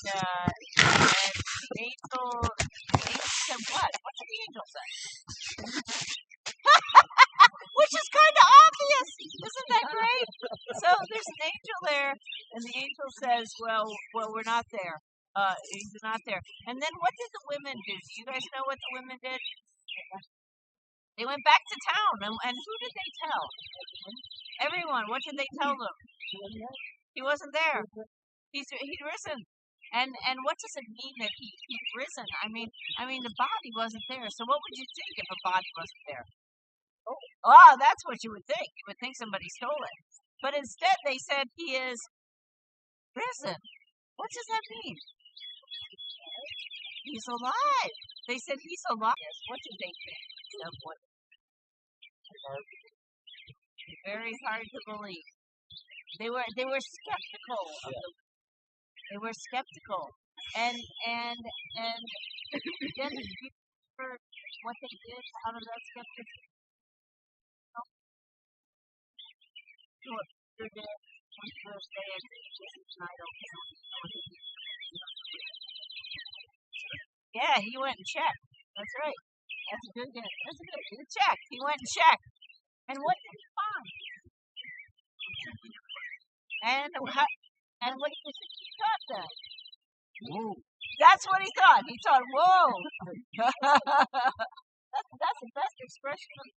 the angel said what? What did the angel say? Which is kind of obvious. Isn't that great? So there's an angel there, and the angel says, well, we're not there. He's not there. And then what did the women do? Do you guys know what the women did? They went back to town, and who did they tell? Everyone. What did they tell them? He wasn't there. He'd risen. And what does it mean that he'd risen? I mean the body wasn't there. So what would you think if a body wasn't there? Oh, that's what you would think. You would think somebody stole it. But instead they said he is risen. What does that mean? He's alive. They said he's alive. What did they think? Very hard to believe. They were skeptical of the. They were skeptical, and then did you remember what they did out of that skepticism? Yeah, he went and checked. That's right. That's a good. That's a good check. He went and checked, and what did he find? And what do you think he thought then? Whoa. That's what he thought. He thought, whoa. that's the best expression of the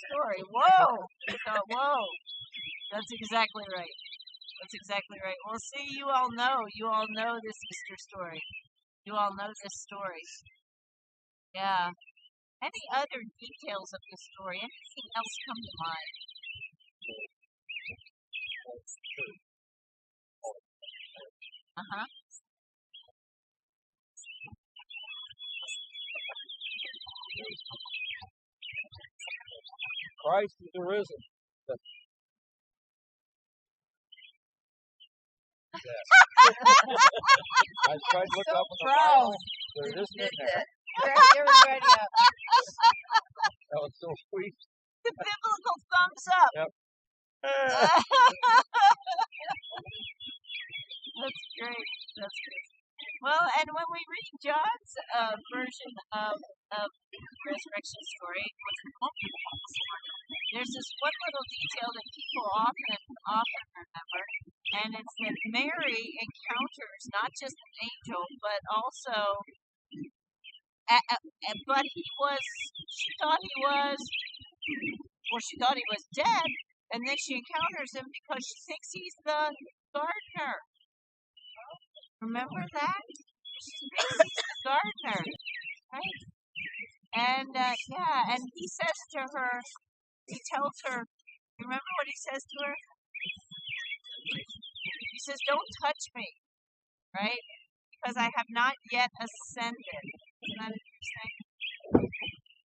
story. Whoa. He thought, whoa. That's exactly right. That's exactly right. Well, see, you all know this Easter story. You all know this story. Yeah. Any other details of the story? Anything else come to mind? Uh-huh. Christ is arisen. I tried to look up on the Bible. There isn't in there. Crack everybody up. That was so sweet. The biblical thumbs up. Yep. That's great. That's great. Well, and when we read John's version of the resurrection story, there's this one little detail that people often remember, and it's that Mary encounters not just an angel, but also, but she thought he was dead, and then she encounters him because she thinks he's the gardener. Remember that? She thinks he's the gardener, right? And and he says to her, he tells her, you remember what he says to her? He says, "Don't touch me, right? Because I have not yet ascended." Isn't that interesting?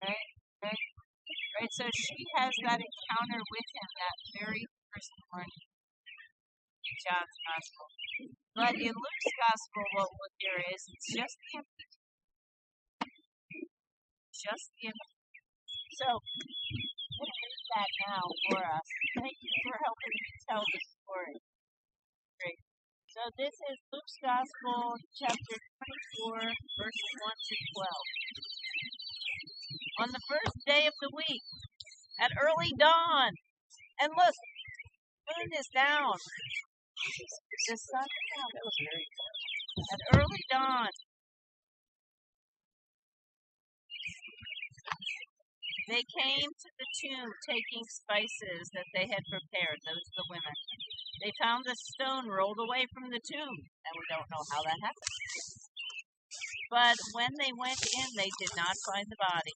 Right? Right? So she has that encounter with him that very first morning in John's Gospel. But in Luke's Gospel, what there is, it's just the empty. Just the empty. So, I'm going to read that now for us. Thank you for helping me tell the story. Great. So this is Luke's Gospel, chapter 24, verses 1 to 12. On the first day of the week, at early dawn, and look, the moon is down. The sun is down. At early dawn, they came to the tomb taking spices that they had prepared. Those are the women. They found the stone rolled away from the tomb, and we don't know how that happened. But when they went in, they did not find the body.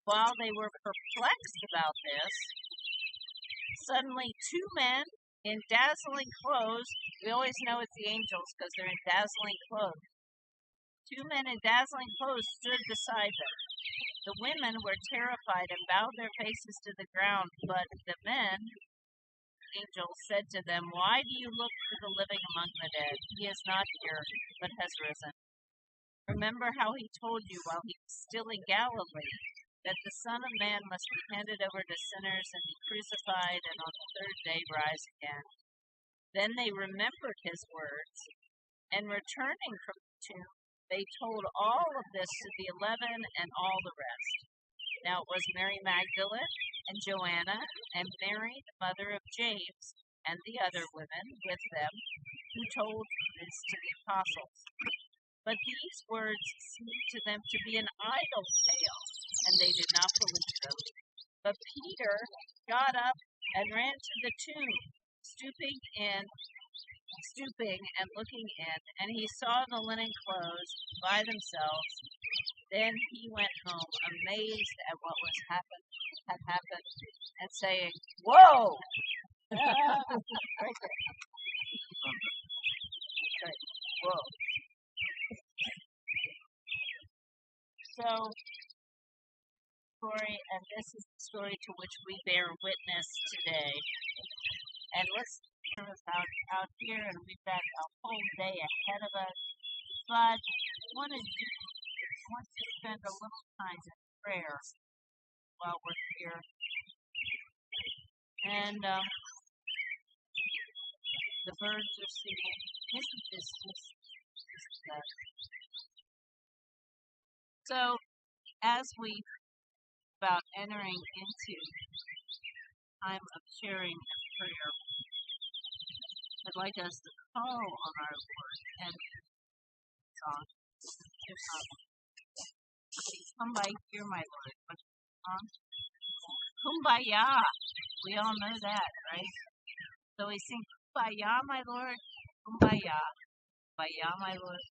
While they were perplexed about this, suddenly two men in dazzling clothes, we always know it's the angels because they're in dazzling clothes. Two men in dazzling clothes stood beside them. The women were terrified and bowed their faces to the ground, but the men, angels, said to them, "Why do you look for the living among the dead? He is not here, but has risen. Remember how he told you while he was still in Galilee, that the Son of Man must be handed over to sinners and be crucified, and on the third day rise again." Then they remembered his words And returning from the tomb, they told all of this to the 11 and all the rest. Now it was Mary Magdalene and Joanna and Mary, the mother of James, and the other women with them who told this to the apostles. But these words seemed to them to be an idle tale, and they did not believe them. But Peter got up and ran to the tomb, stooping and looking in, and he saw the linen clothes by themselves. Then he went home, amazed at what had happened, and saying, "Whoa!" Whoa. So, story, and this is the story to which we bear witness today. And let's turn us out here, and we've got a whole day ahead of us. But I want to spend a little time in prayer while we're here. And the birds are singing. Isn't this so, as we about entering into time of sharing and prayer, I'd like us to call on our Lord and song. Come by here, my Lord. What's the song? Kumbaya. We all know that, right? So we sing Kumbaya, my Lord. Kumbaya. Kumbaya, my Lord.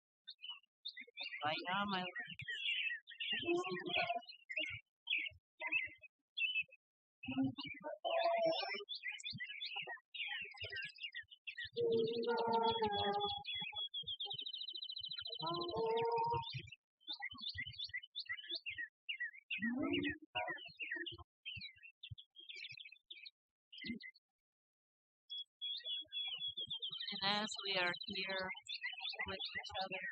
Kumbaya, my Lord. And as we are here with each other,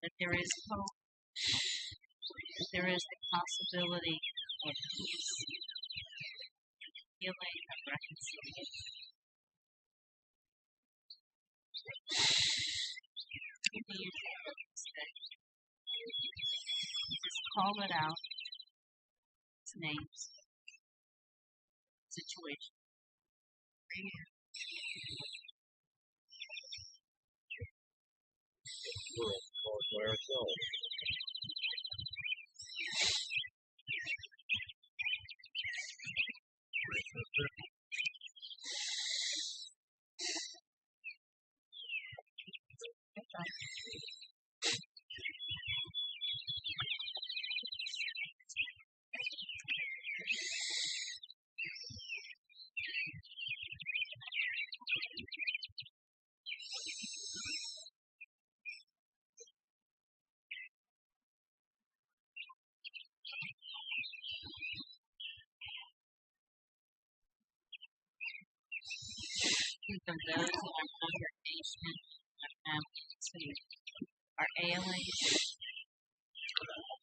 that there is hope, that there is the possibility of peace, healing, and reconciliation. Just call it out. Its names, situation. By ourselves. For those in our congregation, our families who are ailing,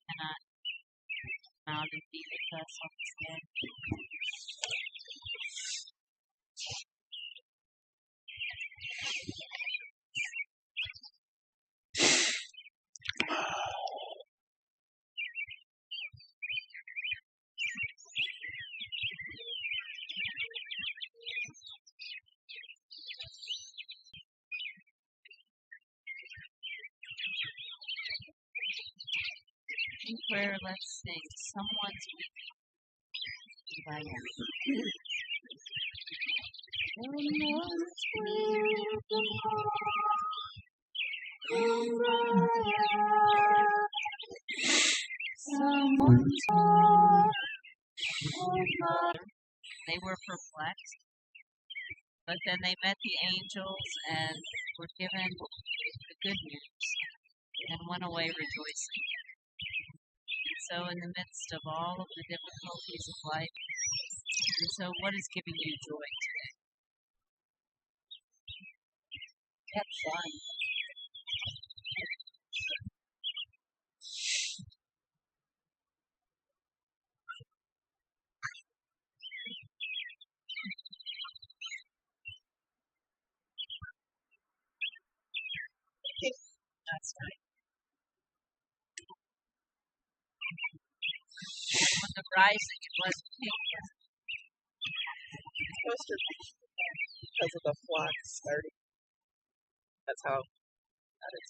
cannot come out and be with us on this day. In prayer, let's sing Someone's Weeping by They were perplexed, but then they met the angels and were given the good news and went away rejoicing. So in the midst of all of the difficulties of life, and so what is giving you joy today? That's fun. That's right. When the rising, it was pink. It's supposed to be because of the flock starting. That's how that is.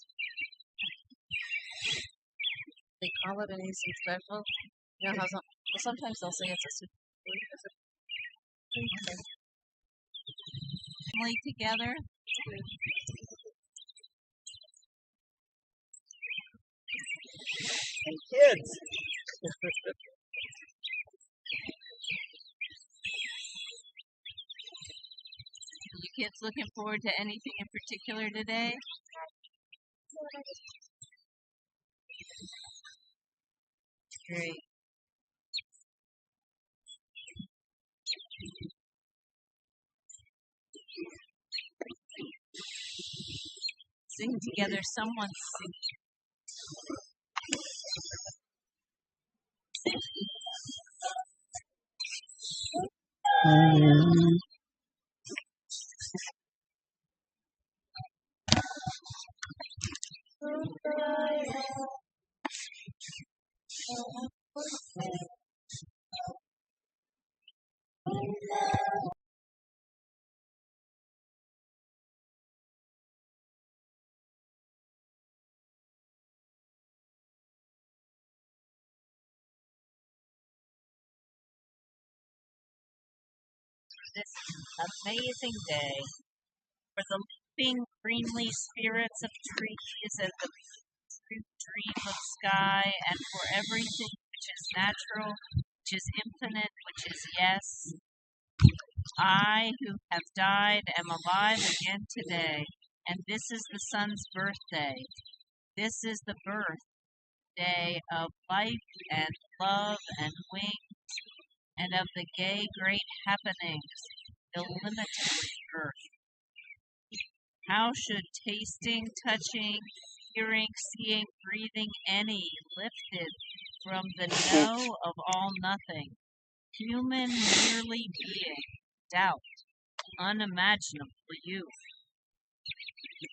They call it anything special. You know how sometimes they'll say it's a super family together. And kids. You kids looking forward to anything in particular today? Great. Sing together. Someone sing. This amazing day for the leaping greenly spirits of trees and the dream of sky, and for everything which is natural, which is infinite, which is yes. I, who have died, am alive again today, and this is the sun's birthday. This is the birthday of life and love and wings, and of the gay great happenings, illimited earth. How should tasting, touching, hearing, seeing, breathing any lifted from the no of all nothing, human merely being, doubt, unimaginable for you?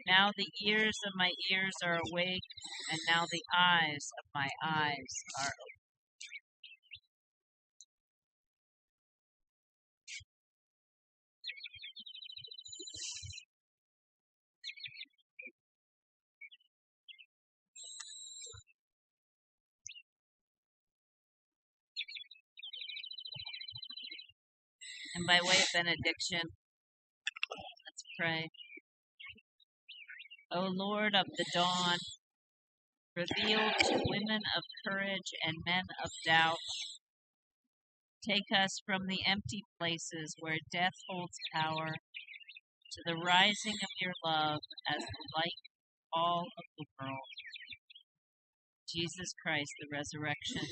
Now the ears of my ears are awake, and now the eyes of my eyes are open. And by way of benediction, let's pray. O Lord of the dawn, reveal to women of courage and men of doubt, take us from the empty places where death holds power to the rising of your love as the light of all of the world. Jesus Christ, the resurrection